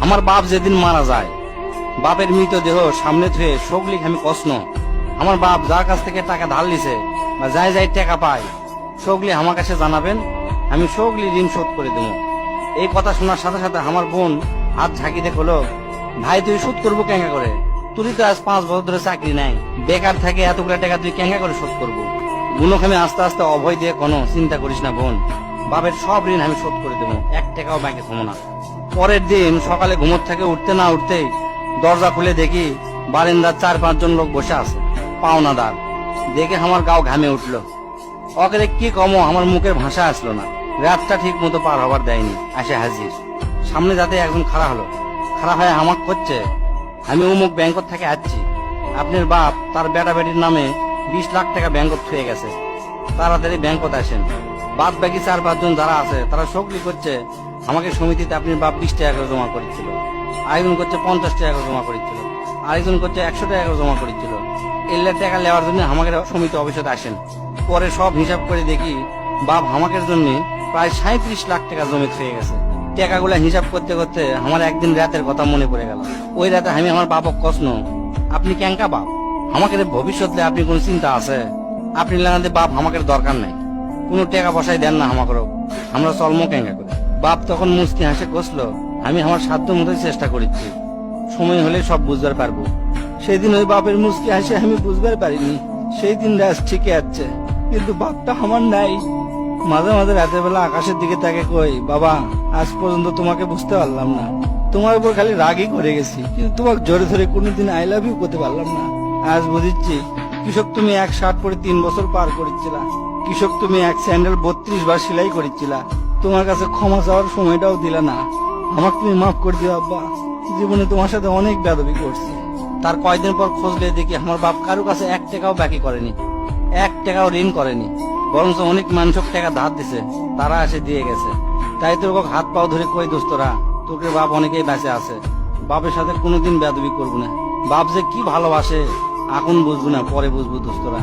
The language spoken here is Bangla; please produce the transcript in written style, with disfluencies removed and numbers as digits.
আমার বাপ যেদিন মারা যায়, বাপের মৃতদেহ সামনে ধুয়ে সগলি আমি কষ্ণ। আমার বাপ যার কাছ থেকে টাকা ধার লিছে বা যাই যাই টাকা পায়, সগলি আমার কাছে জানাবেন, আমি সগলি ঋণ শোধ করে দেবো। এই কথা শোনার সাথে সাথে আমার বোন হাত ঝাঁকি দেখলো, ভাই তুই শোধ করবো কেঙ্গা করে? তুই তো আজ 5 বছর ধরে চাকরি নাই, বেকার থাকে, এতগুলো টাকা তুই কেঙ্গা করে শোধ করবো? বুনক আমি আস্তে আস্তে অভয় দিয়ে কোনো চিন্তা করিস না বোন, বাপের সব ঋণ আমি শোধ করে দেবো, 1 টাকাও ব্যাংকে থমো না। পরের দিন সকালে ঘুমোর থেকে উঠতে না উঠতেই দরজা খুলে দেখি বারান্দার 4-5 জন লোক বসে আছে, পাওনাদার। দেখে আমার গাও ঘামে উঠলো। অকেরে কি কমো, আমার মুখের ভাষা আসলো না। রাতটা ঠিক মতো পার হবার দেয়নি, আসে হাজির। সামনে যাতে একজন খাড়া হলো, খাড়া হয়ে আমাকে করছে, আমি অমুক ব্যাংক থেকে আসছি, আপনার বাপ তার বেটা বেটির নামে 20 লাখ টাকা ব্যাংকত থুয়ে গেছে, তাড়াতাড়ি ব্যাংকত আসেন। বাদ বাকি 4-5 জন যারা আছে তারা সকলি করছে আমাকে সমিতিতে আপনার বাপ 20 টাকা করে জমা করেছিল, আরেকজন করছে 50 টাকা করে জমা করেছিল, আরেকজন করছে 100 টাকা করে জমা করেছিল। এলে টাকা নেওয়ার জন্য আমাকে সমিতি অফিসে আসেন। পরে সব হিসাব করে দেখি বাপ আমাকে জন্য প্রায় 37 লাখ টাকা জমি হয়ে গেছে। টাকাগুলা হিসাব করতে করতে আমার একদিন রাতের কথা মনে পড়ে গেল। ওই রাতে আমি আমার বাপক কষ্ণ, আপনি ক্যাঙ্কা বাপ, আমাকে ভবিষ্যতে আপনি কোন চিন্তা আছে? আপনি লাগাতে বাপ আমাকে দরকার নাই, কোনো টাকা পয়সাই দেন না আমাকেও, আমরা চলমো ক্যাঙ্কা করে। বাপ তখন মুস্কি হাসে কষলো, আমি আমার সাধ্য মতোই চেষ্টা করেছি, সময় হলে সব বুঝবার পারবো। সেই দিন ওই বাপের মুস্কি হাসে আমি বুঝবার পারিনি। সেই দিন রাত ঠিকই আছে, কিন্তু বাপটা আমার নাই। মাঝে মাঝে রাতের বেলা আকাশের দিকে তাকে কই, বাবা আজ পর্যন্ত তোমাকে বুঝতে পারলাম না, তোমার উপর খালি রাগই করে গেছি, কিন্তু তোমাকে জোরে ধরে কোনোদিন আই লাভ ইউ করতে পারলাম না। আজ বুঝিচ্ছি, কৃষক তুমি 1 শার্ট পরে 3 বছর পার করেছিলা, কৃষক তুমি 1 স্যান্ডেল 32 বার সেলাই করেছিলা, তোমার কাছে ক্ষমা চাওয়ার সময়টাও দিলা না। আমাকে তুমি মাফ করে দিও আব্বা, জীবনে তোমার সাথে অনেক বেয়াদবি করছি। তার কয়েকদিন পর খোঁজলে দেখি আমার বাপ কারো কাছে 1 টাকাও বাকি করেনি, 1 টাকাও ঋণ করেনি, বরঞ্চ অনেক মানুষক টাকা ধার দিছে, তারা এসে দিয়ে গেছে। তাই তোর হাত পাও ধরে কই, দোস্তরা তোকে বাপ অনেকেই বেঁচে আছে, বাপের সাথে কোনোদিন বেয়াদবি করবো না। বাপ যে কি ভালোবাসে এখন বুঝবো না, পরে বুঝবো দোস্তরা।